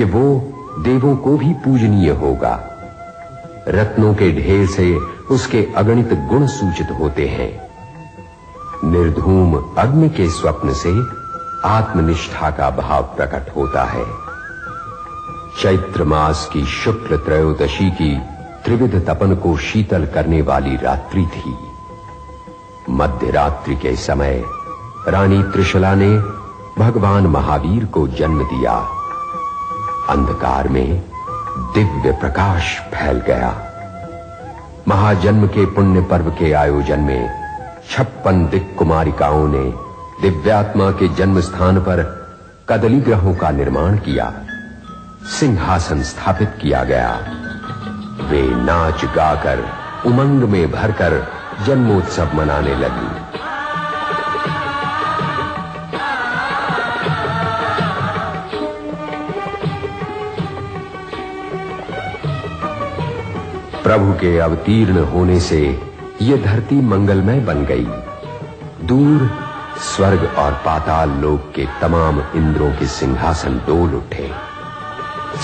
कि वो देवों को भी पूजनीय होगा। रत्नों के ढेर से उसके अगणित गुण सूचित होते हैं। निर्धूम अग्नि के स्वप्न से आत्मनिष्ठा का भाव प्रकट होता है। चैत्र मास की शुक्ल त्रयोदशी की त्रिविध तपन को शीतल करने वाली रात्रि थी। मध्य रात्रि के समय रानी त्रिशला ने भगवान महावीर को जन्म दिया। अंधकार में दिव्य प्रकाश फैल गया। महाजन्म के पुण्य पर्व के आयोजन में 56 दिक् कुमारिकाओं ने दिव्यात्मा के जन्म स्थान पर कदली ग्रहों का निर्माण किया। सिंहासन स्थापित किया गया। वे नाच गाकर उमंग में भरकर जन्मोत्सव मनाने लगी। प्रभु के अवतीर्ण होने से यह धरती मंगलमय बन गई। दूर स्वर्ग और पाताल लोक के तमाम इंद्रों के सिंहासन डोल उठे।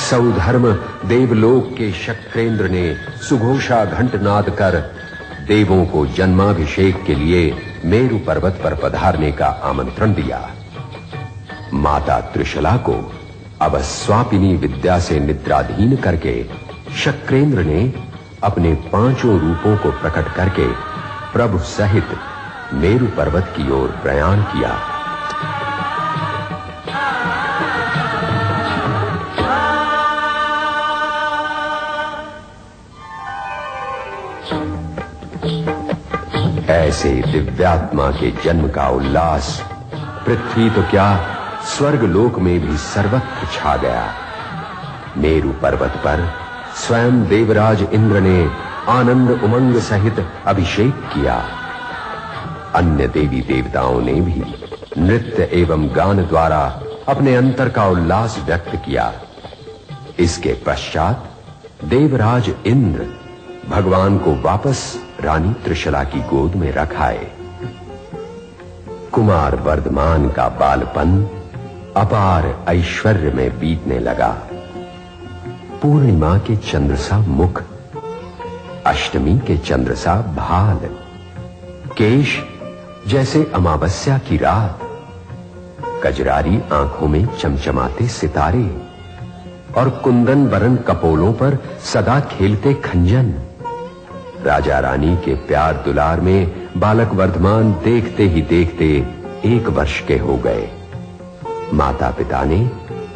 सौधर्म देवलोक के शक्रेंद्र ने सुघोषा घंटनाद कर देवों को जन्माभिषेक के लिए मेरु पर्वत पर पधारने का आमंत्रण दिया। माता त्रिशला को अब स्वापिनी विद्या से निद्राधीन करके शक्रेंद्र ने अपने 5 रूपों को प्रकट करके प्रभु सहित मेरु पर्वत की ओर प्रयाण किया। ऐसे दिव्यात्मा के जन्म का उल्लास पृथ्वी तो क्या स्वर्ग लोक में भी सर्वत्र छा गया। मेरु पर्वत पर स्वयं देवराज इंद्र ने आनंद उमंग सहित अभिषेक किया। अन्य देवी देवताओं ने भी नृत्य एवं गान द्वारा अपने अंतर का उल्लास व्यक्त किया। इसके पश्चात देवराज इंद्र भगवान को वापस रानी त्रिशला की गोद में रख आए। कुमार वर्धमान का बालपन अपार ऐश्वर्य में बीतने लगा। पूर्णिमा के चंद्र सा मुख, अष्टमी के चंद्र सा भाल, केश जैसे अमावस्या की रात, कजरारी आंखों में चमचमाते सितारे और कुंदन बरन कपोलों पर सदा खेलते खंजन। राजा रानी के प्यार दुलार में बालक वर्धमान देखते ही देखते 1 वर्ष के हो गए। माता पिता ने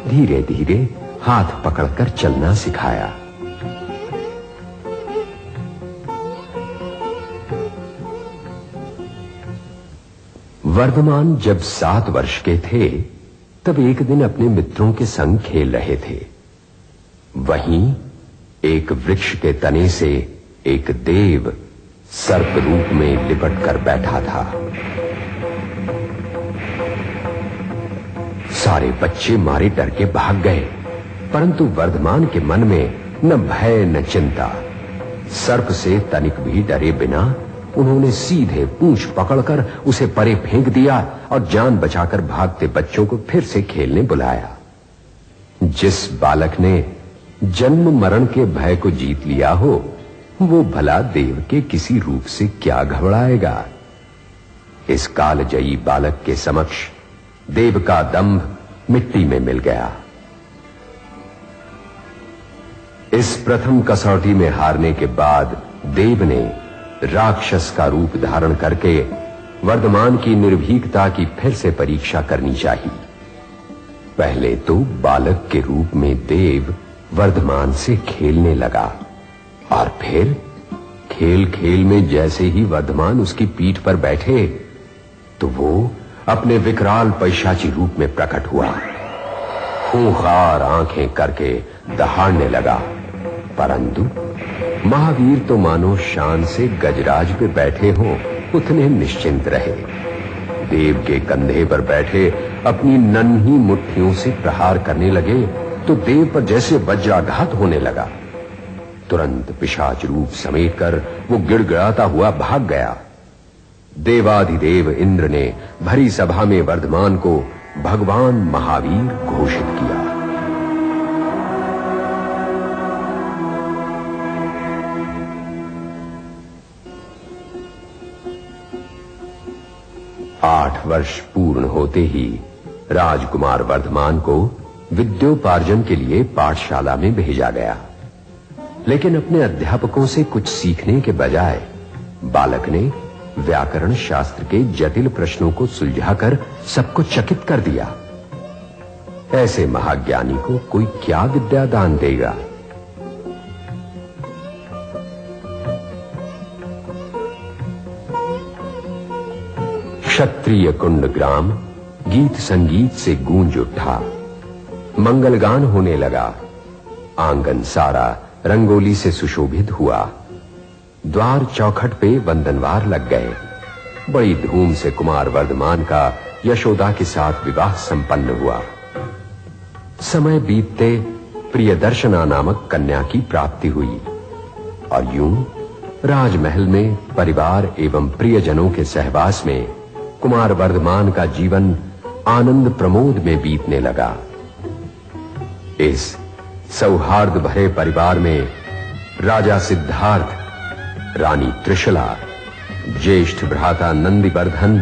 धीरे धीरे हाथ पकड़कर चलना सिखाया। वर्धमान जब 7 वर्ष के थे तब एक दिन अपने मित्रों के संग खेल रहे थे। वहीं एक वृक्ष के तने से एक देव सर्प रूप में लिपट कर बैठा था। सारे बच्चे मारे डर के भाग गए, परंतु वर्धमान के मन में न भय न चिंता। सर्प से तनिक भी डरे बिना उन्होंने सीधे पूंछ पकड़कर उसे परे फेंक दिया और जान बचाकर भागते बच्चों को फिर से खेलने बुलाया। जिस बालक ने जन्म मरण के भय को जीत लिया हो, वो भला देव के किसी रूप से क्या घबराएगा। इस कालजयी बालक के समक्ष देव का दंभ मिट्टी में मिल गया। इस प्रथम कसौटी में हारने के बाद देव ने राक्षस का रूप धारण करके वर्धमान की निर्भीकता की फिर से परीक्षा करनी चाहिए। पहले तो बालक के रूप में देव वर्धमान से खेलने लगा और फिर खेल खेल में जैसे ही वर्धमान उसकी पीठ पर बैठे तो वो अपने विकराल पैशाची रूप में प्रकट हुआ। खूंखार आंखें करके दहाड़ने लगा, परंतु महावीर तो मानो शान से गजराज पे बैठे हों उतने निश्चिंत रहे। देव के कंधे पर बैठे अपनी नन्ही मुट्ठियों से प्रहार करने लगे तो देव पर जैसे वज्राघात होने लगा। तुरंत पिशाच रूप समेटकर वो गिड़गिड़ाता हुआ भाग गया। देवाधिदेव इंद्र ने भरी सभा में वर्धमान को भगवान महावीर घोषित किया। 8 वर्ष पूर्ण होते ही राजकुमार वर्धमान को विद्योपार्जन के लिए पाठशाला में भेजा गया। लेकिन अपने अध्यापकों से कुछ सीखने के बजाय बालक ने व्याकरण शास्त्र के जटिल प्रश्नों को सुलझाकर सबको चकित कर दिया। ऐसे महाज्ञानी को कोई क्या विद्या दान देगा। क्षत्रिय कुंड ग्राम गीत संगीत से गूंज उठा, मंगलगान होने लगा। आंगन सारा रंगोली से सुशोभित हुआ। द्वार चौखट पे वंदनवार लग गए। बड़ी धूम से कुमार वर्धमान का यशोदा के साथ विवाह संपन्न हुआ। समय बीतते प्रियदर्शना नामक कन्या की प्राप्ति हुई और यूं राजमहल में परिवार एवं प्रियजनों के सहवास में कुमार वर्धमान का जीवन आनंद प्रमोद में बीतने लगा। इस सौहार्द भरे परिवार में राजा सिद्धार्थ, रानी त्रिशला, ज्येष्ठ भ्राता नंदिवर्धन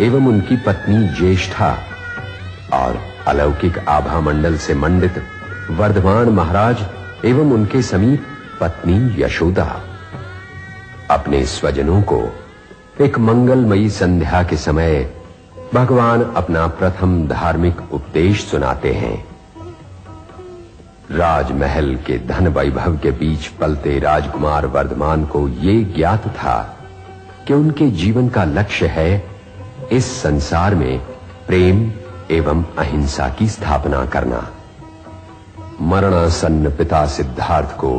एवं उनकी पत्नी ज्येष्ठा और अलौकिक आभा मंडल से मंडित वर्धमान महाराज एवं उनके समीप पत्नी यशोदा अपने स्वजनों को एक मंगलमयी संध्या के समय भगवान अपना प्रथम धार्मिक उपदेश सुनाते हैं। राजमहल के धन वैभव के बीच पलते राजकुमार वर्धमान को ये ज्ञात था कि उनके जीवन का लक्ष्य है इस संसार में प्रेम एवं अहिंसा की स्थापना करना। मरणासन्न पिता सिद्धार्थ को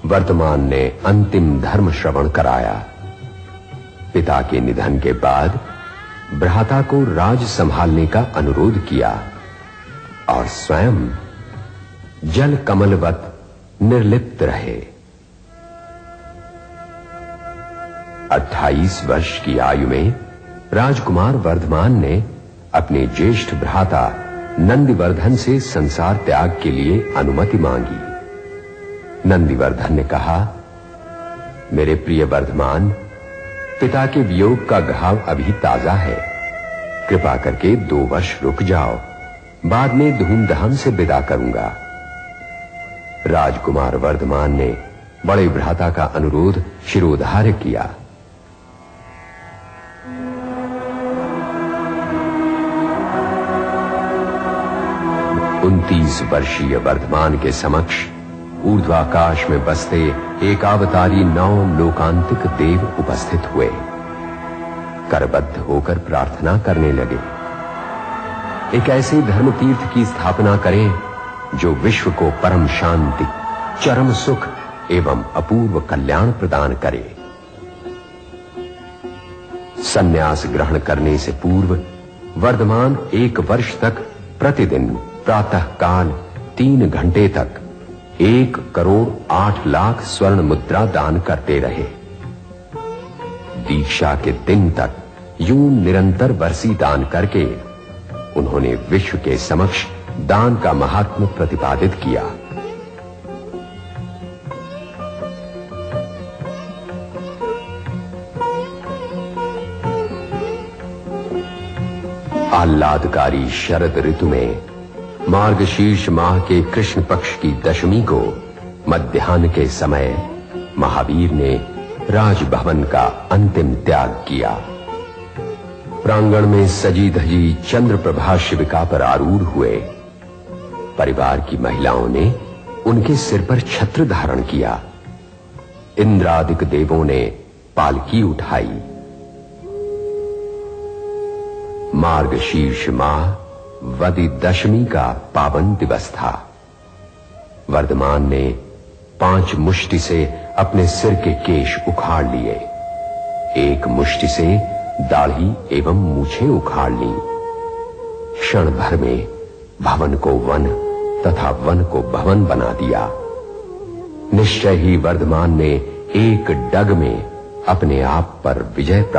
वर्धमान ने अंतिम धर्म श्रवण कराया। पिता के निधन के बाद भ्राता को राज संभालने का अनुरोध किया और स्वयं जल कमलवत निर्लिप्त रहे। 28 वर्ष की आयु में राजकुमार वर्धमान ने अपने ज्येष्ठ भ्राता नंदिवर्धन से संसार त्याग के लिए अनुमति मांगी। नंदिवर्धन ने कहा, मेरे प्रिय वर्धमान, पिता के वियोग का घाव अभी ताजा है। कृपा करके 2 वर्ष रुक जाओ, बाद में धूमधाम से विदा करूंगा। राजकुमार वर्धमान ने बड़े भ्राता का अनुरोध शिरोधार्य किया। 29 वर्षीय वर्धमान के समक्ष ऊर्ध्वाकाश में बसते एकावतारी 9 लोकांतिक देव उपस्थित हुए। करबद्ध होकर प्रार्थना करने लगे, एक ऐसे धर्म तीर्थ की स्थापना करें जो विश्व को परम शांति, चरम सुख एवं अपूर्व कल्याण प्रदान करे। संन्यास ग्रहण करने से पूर्व वर्धमान 1 वर्ष तक प्रतिदिन प्रातः काल 3 घंटे तक 1 करोड़ 8 लाख स्वर्ण मुद्रा दान करते रहे। दीक्षा के दिन तक यूं निरंतर बरसी दान करके उन्होंने विश्व के समक्ष दान का महात्म्य प्रतिपादित किया। आह्लादकारी शरद ऋतु में मार्गशीर्ष माह के कृष्ण पक्ष की दशमी को मध्याह्न के समय महावीर ने राजभवन का अंतिम त्याग किया। प्रांगण में सजी धजी चंद्रप्रभा शिविका पर आरूढ़ हुए। परिवार की महिलाओं ने उनके सिर पर छत्र धारण किया। इंद्रादिक देवों ने पालकी उठाई। मार्गशीर्ष माह वदी दशमी का पावन दिवस था। वर्धमान ने 5 मुष्टि से अपने सिर के केश उखाड़ लिए। 1 मुष्टि से दाढ़ी एवं मूछें उखाड़ ली। क्षण भर में भवन को वन तथा वन को भवन बना दिया। निश्चय ही वर्धमान ने एक डग में अपने आप पर विजय प्राप्त